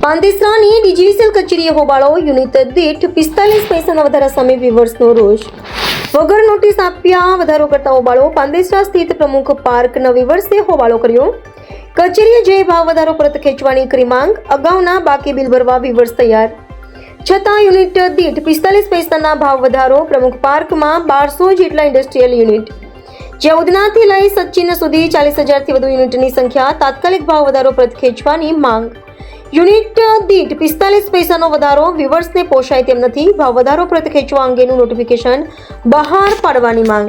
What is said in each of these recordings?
પાંદેસરાની DGVCL કચેરીએ હોબાળો. Unit દીઠ 45 પૈસાના વધારા સામે વિવર્સનો રોષ. વગર નોટિસ આપ્યા વધારો કરતા હોબાળો. પાંદેસરા સ્થિત પ્રમુખ પાર્કના વિવર્સે હોબાળો કર્યો. કચેરીએ જે ભાવ વધારો પરત ખેંચવાની કરી માંગ. અગાઉના બાકી બિલ ભરવા વિવર્સ તૈયાર, છતાં યુનિટ દીઠ 45 પૈસાના ભાવ વધારો. પ્રમુખ પાર્કમાં 1200 જેટલા ઇન્ડસ્ટ્રીયલ યુનિટ, જે ઉધનાથી લઈ સચિન સુધી 40,000થી વધુ યુનિટની સંખ્યા. તાત્કાલિક ભાવ વધારો પરત ખેંચવાની માંગ. યુનિટ દીઠ 45 પૈસાનો વધારો વિવર્સને પોષાય તેમ નથી. ભાવ વધારો પરત ખેંચવા અંગેનું નોટિફિકેશન બહાર પાડવાની માંગ.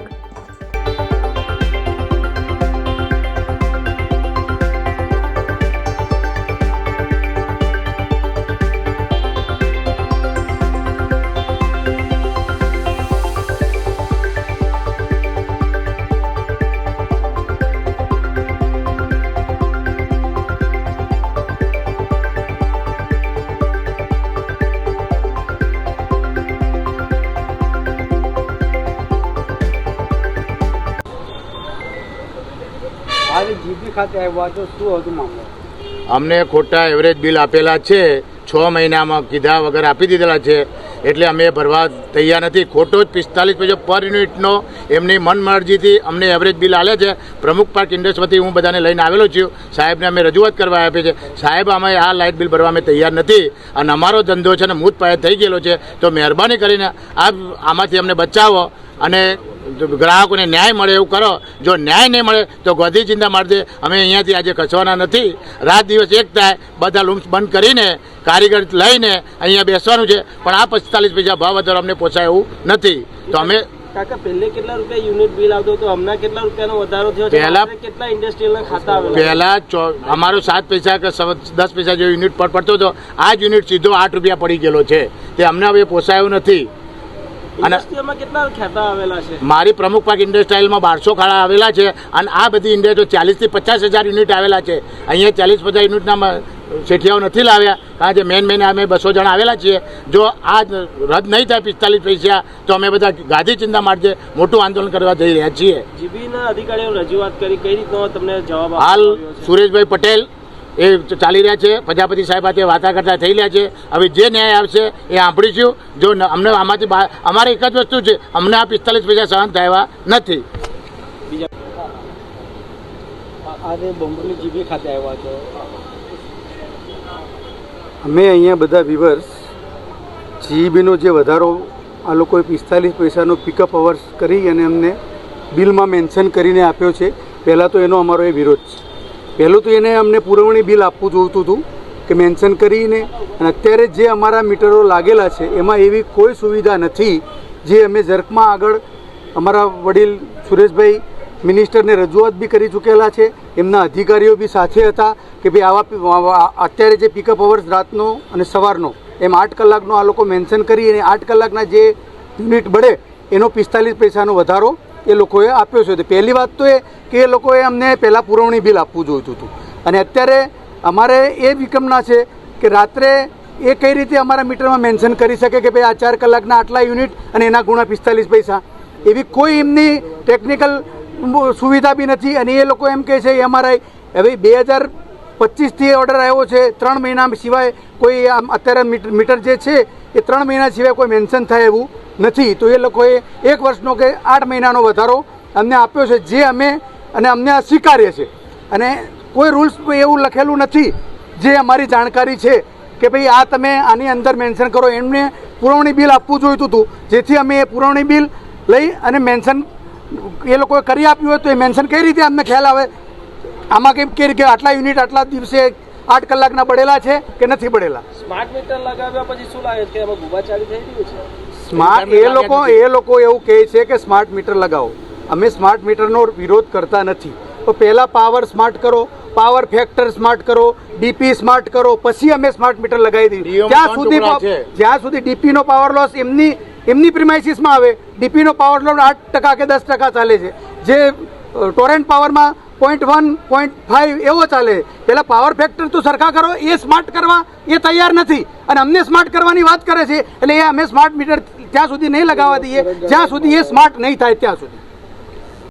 आज जीबी खाते આવ્યા તો શું હતું મામલો? અમને ખોટા એવરેજ બિલ આપેલા છે, 6 મહિનામાં કીધા વગર આપી દીધેલા છે, એટલે અમે ભરવા તૈયાર નથી. ખોટો જ 45 પૈસા પર યુનિટનો એમની મનમરજીથી અમને એવરેજ બિલ આલે છે. પ્રમુખ પાર્ક ઇન્ડસ્ટ્રીમાંથી હું બધાને લઈને આવેલો છું. સાહેબને અમે રજૂઆત કરવા આપી છે. સાહેબ અમે આ લાઇટ બિલ ભરવા અમે તૈયાર નથી અને અમારો ધંધો છે ને મૂત પાયે થઈ ગયેલો છે, તો મહેરબાની કરીને આમાંથી અમને બચાવો અને ગ્રાહકોને ન્યાય મળે એવું કરો. જો ન્યાય નહીં મળે તો ગોધી ચિંતા મારજે. અમે અહીંયાથી આજે ખસવાના નથી. રાત દિવસ એક થાય, બધા લૂમ્સ બંધ કરીને કારીગર લઈને અહીંયા બેસવાનું છે. પણ આ 45 પૈસા ભાવ વધારો અમને પોસાય એવું નથી. તો અમે કાકા પહેલે કેટલા રૂપિયા યુનિટ બિલ આવતો હતો, હમણાં કેટલા રૂપિયાનો વધારો થયો છે? પહેલા કેટલા ઇન્ડસ્ટ્રીયલના ખાતા આવેલા? પહેલા અમારો 7 પૈસા કે 10 પૈસા જેવો યુનિટ પર પડતો હતો. આ જ યુનિટ સીધો 8 રૂપિયા પડી ગયેલો છે. તે અમને હવે પોસાયું નથી. અને કેટલા ખાતા આવેલા છે? મારી પ્રમુખ પાર્ક ઇન્ડસ્ટ્રીયલમાં 1200 ખાડા આવેલા છે અને આ બધી ઇન્ડસ્ટ્રીઓ 40 થી 50,000 યુનિટ આવેલા છે. અહીંયા 40-50 યુનિટના શેઠિયાઓ નથી લાવ્યા, કારણ કે મેન અમે 200 જણા આવેલા છીએ. જો આ રદ નહીં થાય 45 પૈસા તો અમે બધા ગાંધી ચિંતા માટે મોટું આંદોલન કરવા જઈ રહ્યા છીએ. જીબીના અધિકારીઓ રજૂઆત કરી, કઈ રીતનો તમને જવાબ હાલ સુરેશભાઈ પટેલ એ ચાલી રહ્યા છે, પ્રજાપતિ સાહેબ સાથે વાતા કરતા થઈ રહ્યા છે. હવે જે ન્યાય આવશે એ સાંભળીશું. જો અમને આમાંથી અમારે એક જ વસ્તુ છે, અમને આ 45 પૈસા સહન થયા નથી. આજે બોમ્બેની જીબી ખાતે આવ્યા છો. અમે અહીંયા બધા વિવર્સ જીબીનો જે વધારો આ લોકોએ 45 પૈસાનો પિકઅપ અવર્સ કરી અને અમને બિલમાં મેન્શન કરીને આપ્યો છે. પહેલાં તો એનો અમારો એ વિરોધ છે. પહેલું તો એને અમને પુરવણી બિલ આપવું જોઈતું હતું કે મેન્શન કરીને. અને અત્યારે જે અમારા મીટરો લાગેલા છે એમાં એવી કોઈ સુવિધા નથી. જે અમે ઝર્કમાં આગળ અમારા વડીલ સુરેશભાઈ મિનિસ્ટરને રજૂઆત બી કરી ચૂકેલા છે, એમના અધિકારીઓ બી સાથે હતા કે ભાઈ આવા અત્યારે જે પિકઅપ અવર્સ રાતનો અને સવારનો એમ 8 કલાકનો આ લોકો મેન્શન કરી અને 8 કલાકના જે યુનિટ બળે એનો 45 પૈસાનો વધારો એ લોકોએ આપ્યો છે. તો પહેલી વાત તો એ કે એ લોકોએ અમને પહેલાં પુરવણી બિલ આપવું જોઈતું હતું. અને અત્યારે અમારે એ વિકમના છે કે રાત્રે એ કઈ રીતે અમારા મીટરમાં મેન્શન કરી શકે કે ભાઈ આ 4 કલાકના આટલા યુનિટ અને એના ગુણા 45 પૈસા, એવી કોઈ એમની ટેકનિકલ સુવિધા બી નથી. અને એ લોકો એમ કહે છે અમારા હવે 2025થી ઓર્ડર આવ્યો છે, 3 મહિના સિવાય કોઈ આમ અત્યારે મીટર જે છે એ 3 મહિના સિવાય કોઈ મેન્શન થાય એવું નથી. તો એ લોકોએ 1 વર્ષનો કે 8 મહિનાનો વધારો અમને આપ્યો છે, જે અમે અમને આ સ્વીકાર્ય છે. અને કોઈ રૂલ્સ એવું લખેલું નથી જે અમારી જાણકારી છે કે ભાઈ આ તમે આની અંદર મેન્શન કરો. એમને પુરવણી બિલ આપવું જોઈતું હતું, જેથી અમે એ પુરવણી બિલ લઈ અને મેન્શન એ લોકોએ કરી આપ્યું હોય તો એ મેન્શન કઈ રીતે અમને ખ્યાલ આવે આમાં કે આટલા યુનિટ આટલા દિવસે 8 કલાકના બળેલા છે કે નથી બળેલા. સ્માર્ટ મીટર લગાવ્યા પછી શું લાગે કે એમાં ગુબાચારી થઈ રહ્યું છે? સ્માર્ટ એ લોકો એવું કહે છે કે સ્માર્ટ મીટર લગાવો. અમે સ્માર્ટ મીટરનો વિરોધ કરતા નથી. તો પહેલાં પાવર સ્માર્ટ કરો, પાવર ફેક્ટર સ્માર્ટ કરો, ડીપી સ્માર્ટ કરો, પછી અમે સ્માર્ટ મીટર લગાવી દઈએ. જ્યાં સુધી ડીપીનો પાવર લોસ એમની પ્રિમાઇસીસમાં આવે, ડીપીનો પાવર લોસ 8% કે 10% ચાલે છે, જે ટોરેન્ટ પાવરમાં 0.1, 0.5 એવો ચાલે. પહેલાં પાવર ફેક્ટર તો સરખા કરો, એ સ્માર્ટ કરવા એ તૈયાર નથી અને અમને સ્માર્ટ કરવાની વાત કરે છે. એટલે એ અમે સ્માર્ટ મીટર ત્યાં સુધી નહીં લગાવવા દઈએ જ્યાં સુધી એ સ્માર્ટ નહીં થાય ત્યાં સુધી.